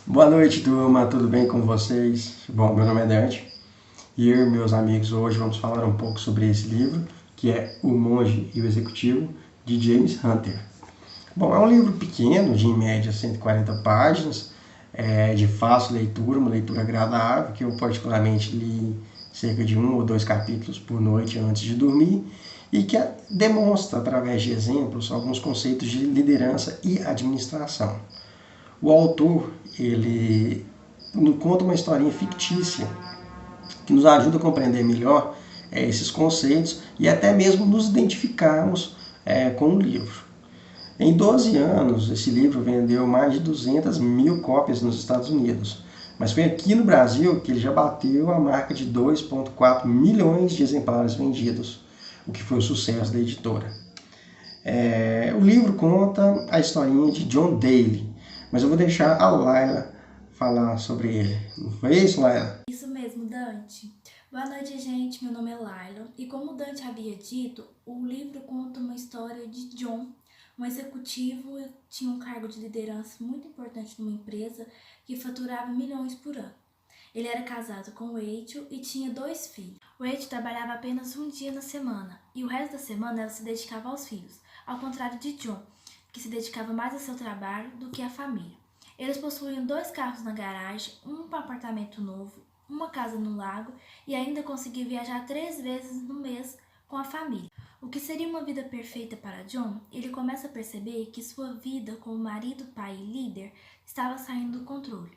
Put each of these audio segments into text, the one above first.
Boa noite, turma. Tudo bem com vocês? Bom, meu nome é Dante e eu e meus amigos hoje vamos falar um pouco sobre esse livro, que é O Monge e o Executivo, de James Hunter. Bom, é um livro pequeno, de em média 140 páginas, de fácil leitura, uma leitura agradável, que eu particularmente li cerca de 1 ou 2 capítulos por noite antes de dormir, e que demonstra, através de exemplos, alguns conceitos de liderança e administração. O autor, ele nos conta uma historinha fictícia que nos ajuda a compreender melhor esses conceitos e até mesmo nos identificarmos com o livro. Em 12 anos, esse livro vendeu mais de 200 mil cópias nos Estados Unidos, mas foi aqui no Brasil que ele já bateu a marca de 2,4 milhões de exemplares vendidos, o que foi o sucesso da editora. O livro conta a historinha de John Daly, mas eu vou deixar a Laila falar sobre ele. Não foi isso, Laila? Isso mesmo, Dante. Boa noite, gente. Meu nome é Laila e como o Dante havia dito, o livro conta uma história de John, um executivo que tinha um cargo de liderança muito importante numa empresa que faturava milhões por ano. Ele era casado com Rachel e tinha 2 filhos. Rachel trabalhava apenas um dia na semana e o resto da semana ela se dedicava aos filhos, ao contrário de John, que se dedicava mais ao seu trabalho do que à família. Eles possuíam 2 carros na garagem, um apartamento novo, uma casa no lago e ainda conseguiam viajar 3 vezes no mês com a família. O que seria uma vida perfeita para John, ele começa a perceber que sua vida como marido, pai e líder estava saindo do controle.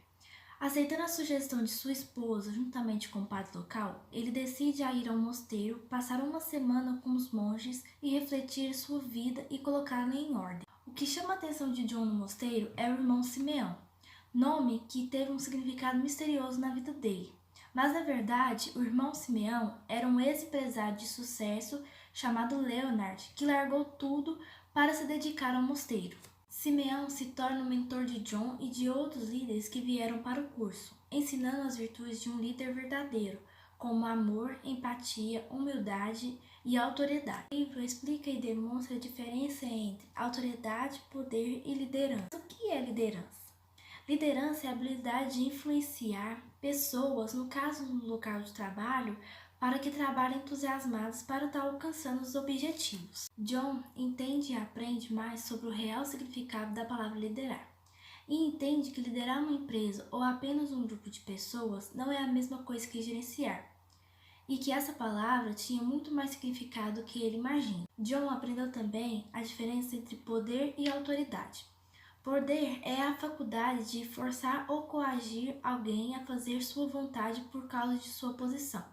Aceitando a sugestão de sua esposa juntamente com o padre local, ele decide ir ao mosteiro, passar uma semana com os monges e refletir sua vida e colocá-la em ordem. O que chama a atenção de John no mosteiro é o irmão Simeão, nome que teve um significado misterioso na vida dele. Mas, na verdade, o irmão Simeão era um ex-empresário de sucesso chamado Leonard, que largou tudo para se dedicar ao mosteiro. Simeão se torna o mentor de John e de outros líderes que vieram para o curso, ensinando as virtudes de um líder verdadeiro, como amor, empatia, humildade e autoridade. O livro explica e demonstra a diferença entre autoridade, poder e liderança. O que é liderança? Liderança é a habilidade de influenciar pessoas, no caso no local de trabalho, para que trabalhem entusiasmados para estar alcançando os objetivos. John entende e aprende mais sobre o real significado da palavra liderar. E entende que liderar uma empresa ou apenas um grupo de pessoas não é a mesma coisa que gerenciar. E que essa palavra tinha muito mais significado do que ele imagina. John aprendeu também a diferença entre poder e autoridade. Poder é a faculdade de forçar ou coagir alguém a fazer sua vontade por causa de sua posição.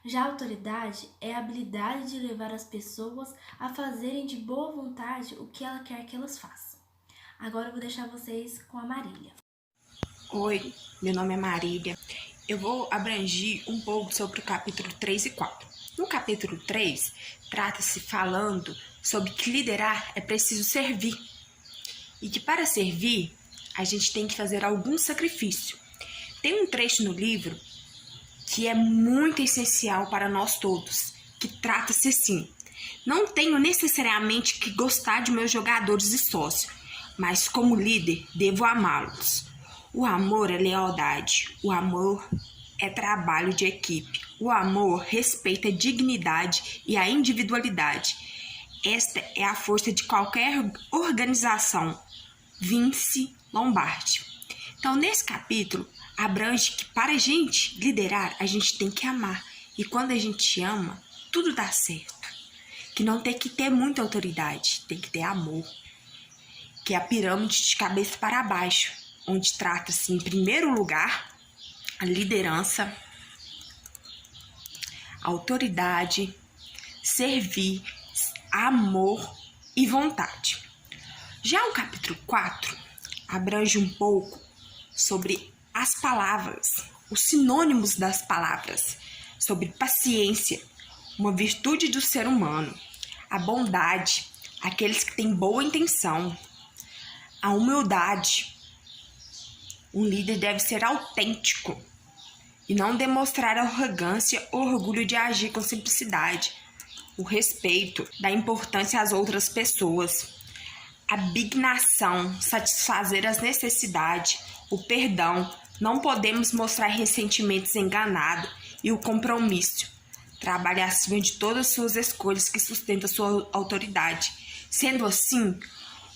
Já a autoridade é a habilidade de levar as pessoas a fazerem de boa vontade o que ela quer que elas façam. Agora eu vou deixar vocês com a Marília. Oi, meu nome é Marília. Eu vou abranger um pouco sobre o capítulo 3 e 4. No capítulo 3, trata-se falando sobre que liderar é preciso servir. E que para servir, a gente tem que fazer algum sacrifício. Tem um trecho no livro que é muito essencial para nós todos, que trata-se assim: não tenho necessariamente que gostar de meus jogadores e sócios, mas como líder devo amá-los. O amor é lealdade, o amor é trabalho de equipe, o amor respeita a dignidade e a individualidade. Esta é a força de qualquer organização. Vince Lombardi. Então, nesse capítulo, abrange que para a gente liderar, a gente tem que amar. E quando a gente ama, tudo dá certo. Que não tem que ter muita autoridade, tem que ter amor. Que é a pirâmide de cabeça para baixo, onde trata-se, em primeiro lugar, a liderança, autoridade, servir, amor e vontade. Já o capítulo 4 abrange um pouco sobre as palavras, os sinônimos das palavras, sobre paciência, uma virtude do ser humano, a bondade, aqueles que têm boa intenção, a humildade. Um líder deve ser autêntico e não demonstrar arrogância ou orgulho de agir com simplicidade, o respeito, dar importância às outras pessoas, abnegação, satisfazer as necessidades, o perdão, não podemos mostrar ressentimentos enganados e o compromisso. Trabalhe acima de todas as suas escolhas que sustentam sua autoridade. Sendo assim,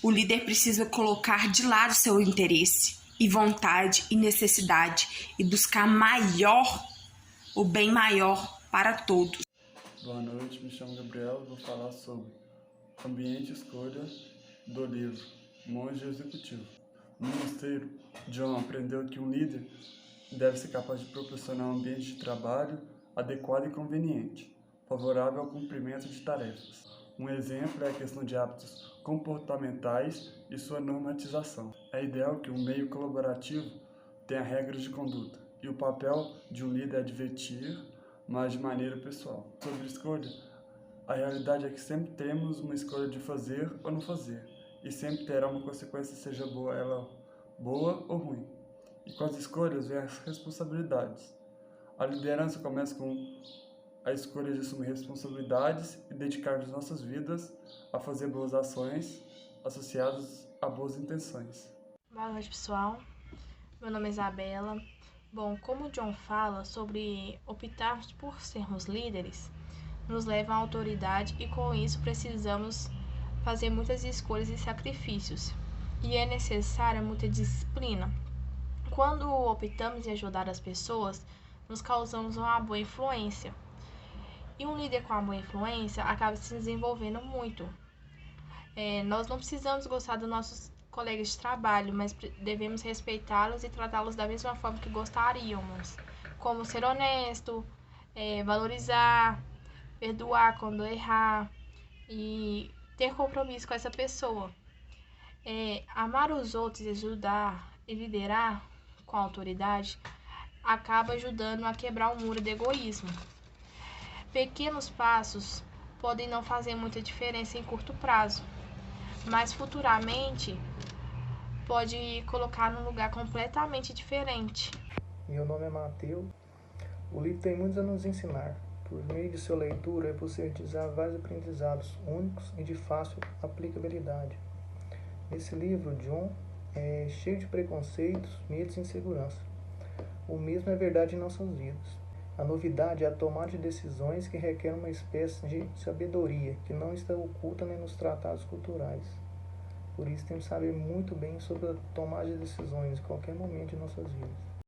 o líder precisa colocar de lado seu interesse e vontade e necessidade e buscar o bem maior para todos. Boa noite, me chamo Gabriel e vou falar sobre ambiente e escolha do livro Monge Executivo. No mosteiro, John aprendeu que um líder deve ser capaz de proporcionar um ambiente de trabalho adequado e conveniente, favorável ao cumprimento de tarefas. Um exemplo é a questão de hábitos comportamentais e sua normatização. É ideal que um meio colaborativo tenha regras de conduta, e o papel de um líder é advertir, mas de maneira pessoal. Sobre escolha, a realidade é que sempre temos uma escolha de fazer ou não fazer, e sempre terá uma consequência, seja ela boa ou ruim. E com as escolhas vem as responsabilidades. A liderança começa com a escolha de assumir responsabilidades e dedicarmos nossas vidas a fazer boas ações associadas a boas intenções. Boa noite, pessoal. Meu nome é Isabela. Bom, como o John fala sobre optarmos por sermos líderes, nos leva à autoridade e com isso precisamos fazer muitas escolhas e sacrifícios. E é necessária muita disciplina. Quando optamos em ajudar as pessoas, nos causamos uma boa influência. E um líder com uma boa influência acaba se desenvolvendo muito. Nós não precisamos gostar dos nossos colegas de trabalho, mas devemos respeitá-los e tratá-los da mesma forma que gostaríamos, como ser honesto, valorizar, perdoar quando errar e ter compromisso com essa pessoa. Amar os outros, ajudar e liderar com autoridade acaba ajudando a quebrar o muro do egoísmo. Pequenos passos podem não fazer muita diferença em curto prazo, mas futuramente pode colocar num lugar completamente diferente. Meu nome é Mateus. O livro tem muito a nos ensinar. Por meio de sua leitura é possível utilizar vários aprendizados únicos e de fácil aplicabilidade. Nesse livro, John é cheio de preconceitos, medos e insegurança. O mesmo é verdade em nossas vidas. A novidade é a tomada de decisões que requer uma espécie de sabedoria que não está oculta nem nos tratados culturais. Por isso temos que saber muito bem sobre a tomada de decisões em qualquer momento de nossas vidas.